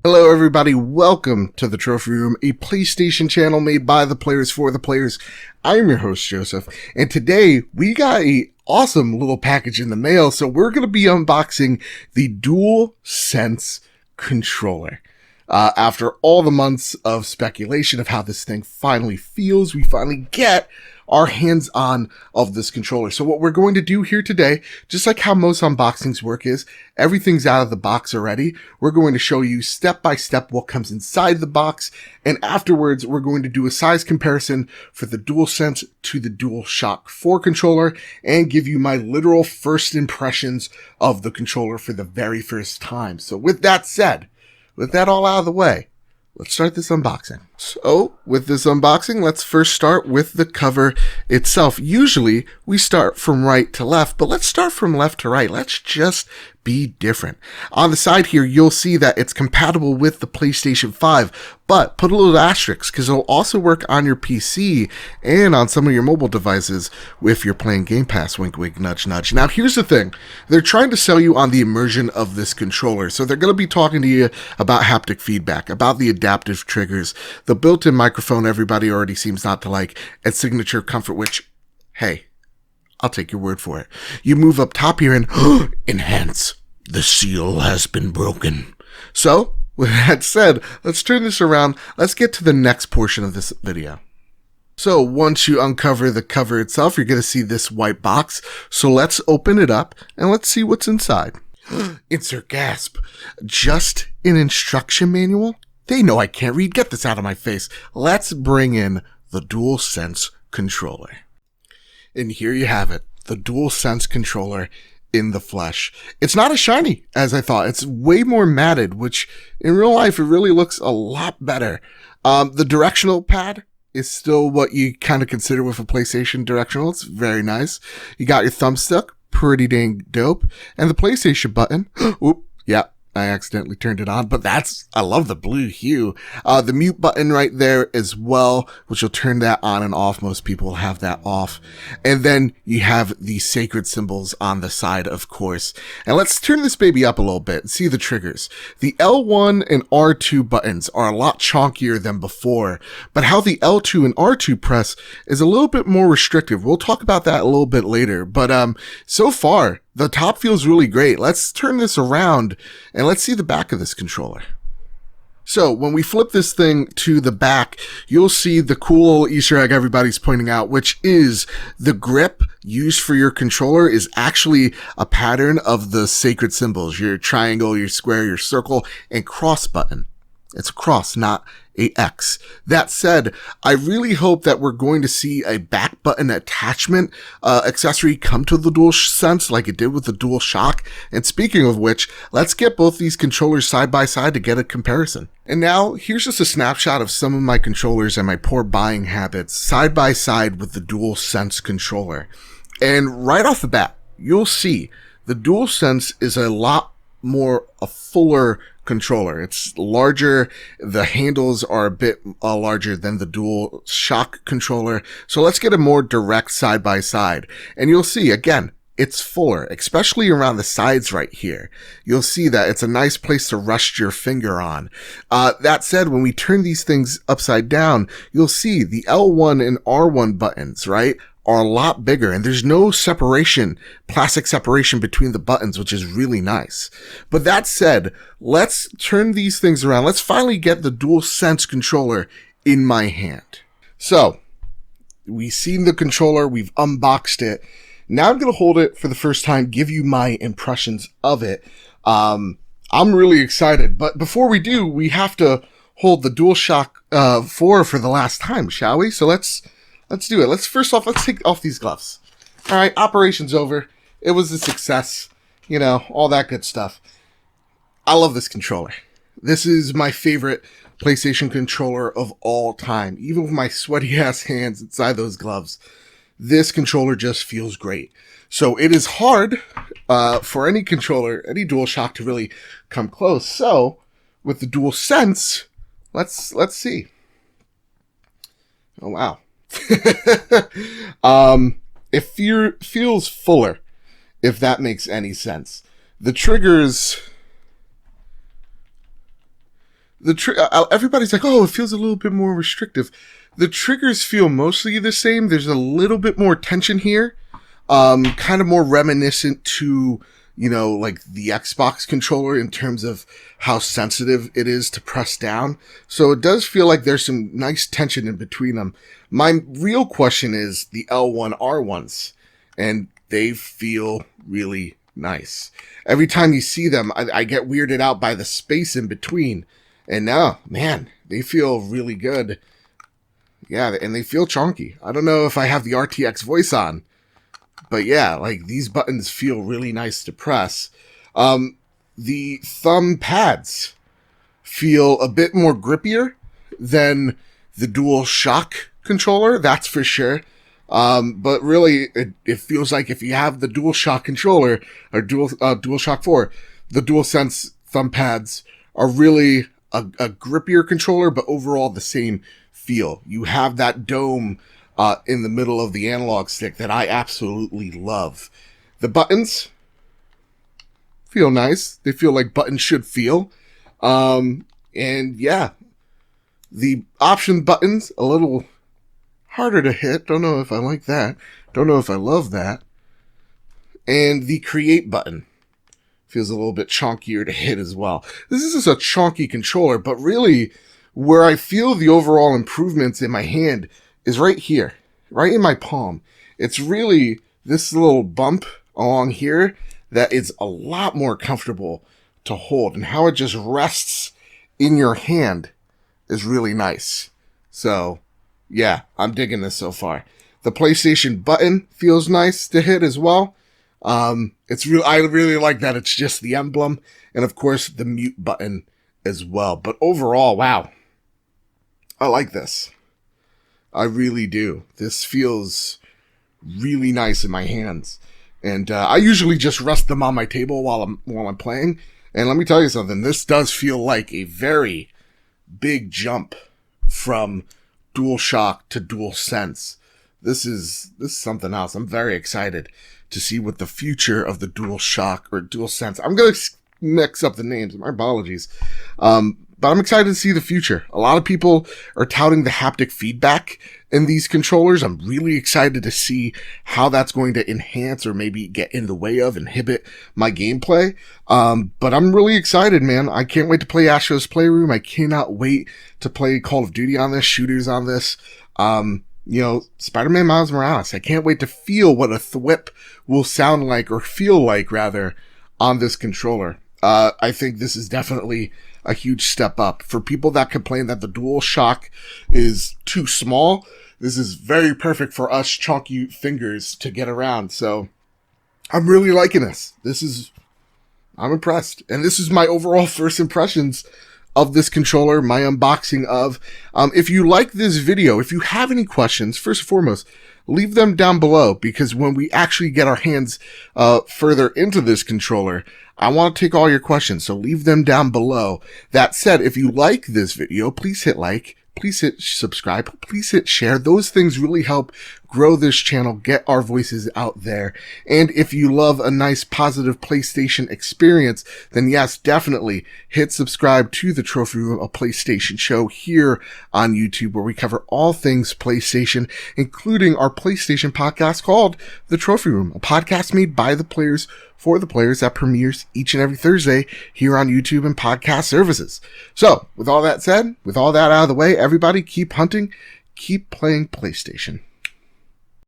Hello everybody, welcome to the Trophy Room, a PlayStation channel made by the players for the players. I'm your host Joseph, and today we got a awesome little package in the mail, so we're going to be unboxing the DualSense controller. After all the months of speculation of how this thing finally feels, we finally get our hands on of this controller. So what we're going to do here today, just like how most unboxings work, is everything's out of the box already. We're going to show you step by step what comes inside the box, and afterwards we're going to do a size comparison for the DualSense to the DualShock 4 controller and give you my literal first impressions of the controller for the very first time. So with that said, with that all out of the way, let's start this unboxing. So, with this unboxing, let's first start with the cover itself. Usually, we start from right to left, but let's start from left to right. Let's just be different. On the side here, you'll see that it's compatible with the PlayStation 5, but put a little asterisk because it'll also work on your PC and on some of your mobile devices if you're playing Game Pass, wink wink, nudge nudge. Now here's the thing, they're trying to sell you on the immersion of this controller, so they're going to be talking to you about haptic feedback, about the adaptive triggers, the built-in microphone everybody already seems not to like, and signature comfort, which, hey, I'll take your word for it. You move up top here and enhance. The seal has been broken. So, with that said, let's turn this around. Let's get to the next portion of this video. So, once you uncover the cover itself, you're going to see this white box. So let's open it up and let's see what's inside. Insert gasp. Just an instruction manual? They know I can't read. Get this out of my face. Let's bring in the DualSense controller. And here you have it, the DualSense controller in the flesh. It's not as shiny as I thought. It's way more matted, which in real life, it really looks a lot better. The directional pad is still what you kind of consider with a PlayStation directional. It's very nice. You got your thumbstick, pretty dang dope. And the PlayStation button. Oop, yeah. I accidentally turned it on, but I love the blue hue. The mute button right there as well, which will turn that on and off. Most people will have that off. And then you have the sacred symbols on the side, of course. And let's turn this baby up a little bit and see the triggers. The L1 and R2 buttons are a lot chonkier than before, but how the L2 and R2 press is a little bit more restrictive. We'll talk about that a little bit later, but so far, the top feels really great. Let's turn this around and let's see the back of this controller. So when we flip this thing to the back, you'll see the cool Easter egg everybody's pointing out, which is the grip used for your controller is actually a pattern of the sacred symbols, your triangle, your square, your circle, and cross button. It's a cross, not a X. That said, I really hope that we're going to see a back button attachment accessory come to the DualSense like it did with the DualShock. And speaking of which, let's get both these controllers side by side to get a comparison. And now, here's just a snapshot of some of my controllers and my poor buying habits side by side with the DualSense controller. And right off the bat, you'll see the DualSense is a fuller controller. It's larger. The handles are a bit larger than the DualShock controller. So let's get a more direct side by side. And you'll see, again, it's fuller, especially around the sides right here. You'll see that it's a nice place to rest your finger on. That said, when we turn these things upside down, you'll see the L1 and R1 buttons, right, are a lot bigger, and there's no separation, plastic separation between the buttons, which is really nice. But that said, let's turn these things around. Let's finally get the DualSense controller in my hand. So, we've seen the controller, we've unboxed it. Now I'm going to hold it for the first time, give you my impressions of it. I'm really excited, but before we do, we have to hold the DualShock 4 for the last time, shall we? So let's do it. Let's take off these gloves. All right, operation's over. It was a success. You know, all that good stuff. I love this controller. This is my favorite PlayStation controller of all time. Even with my sweaty ass hands inside those gloves, this controller just feels great. So it is hard for any controller, any DualShock to really come close. So with the DualSense, let's see. Oh wow. It feels fuller, if that makes any sense. The triggers everybody's like, oh, it feels a little bit more restrictive. The triggers feel mostly the same. There's a little bit more tension here, kind of more reminiscent to, like the Xbox controller in terms of how sensitive it is to press down. So it does feel like there's some nice tension in between them. My real question is the L1, R1s, and they feel really nice. Every time you see them, I get weirded out by the space in between. And now, man, they feel really good. Yeah, and they feel chunky. I don't know if I have the RTX voice on, but yeah, like these buttons feel really nice to press. The thumb pads feel a bit more grippier than the DualShock controller, that's for sure. But really, it feels like if you have the DualShock controller or DualShock 4, the DualSense thumb pads are really a grippier controller, but overall the same feel. You have that dome in the middle of the analog stick that I absolutely love. The buttons feel nice. They feel like buttons should feel. And yeah, the option buttons, a little harder to hit. Don't know if I like that. Don't know if I love that. And the create button feels a little bit chunkier to hit as well. This is just a chunky controller, but really where I feel the overall improvements in my hand is right here, right in my palm. It's really this little bump along here that is a lot more comfortable to hold, and how it just rests in your hand is really nice. So yeah, I'm digging this so far. The PlayStation button feels nice to hit as well. I really like that it's just the emblem, and of course the mute button as well. But overall, wow, I like this. I really do. This feels really nice in my hands, and I usually just rest them on my table while I'm playing. And let me tell you something. This does feel like a very big jump from DualShock to DualSense. This is something else. I'm very excited to see what the future of the DualShock or DualSense. I'm going to mix up the names. My apologies. But I'm excited to see the future. A lot of people are touting the haptic feedback in these controllers. I'm really excited to see how that's going to enhance or maybe get in the way of, inhibit my gameplay. But I'm really excited, man. I can't wait to play Astro's Playroom. I cannot wait to play Call of Duty on this, shooters on this. Spider-Man Miles Morales. I can't wait to feel what a thwip will sound like, or feel like rather, on this controller. I think this is definitely a huge step up. For people that complain that the DualShock is too small, this is very perfect for us chunky fingers to get around. So I'm really liking this. I'm impressed. And this is my overall first impressions of this controller, my unboxing of. If you like this video, if you have any questions, first and foremost, leave them down below, because when we actually get our hands further into this controller, I want to take all your questions, so leave them down below. That said, if you like this video, please hit like, please hit subscribe, please hit share. Those things really help grow this channel, get our voices out there. And if you love a nice positive PlayStation experience, then yes, definitely hit subscribe to the Trophy Room, a PlayStation show here on YouTube, where we cover all things PlayStation, including our PlayStation podcast called The Trophy Room, a podcast made by the players for the players that premieres each and every Thursday here on YouTube and podcast services. So with all that said, with all that out of the way, everybody keep hunting, keep playing PlayStation.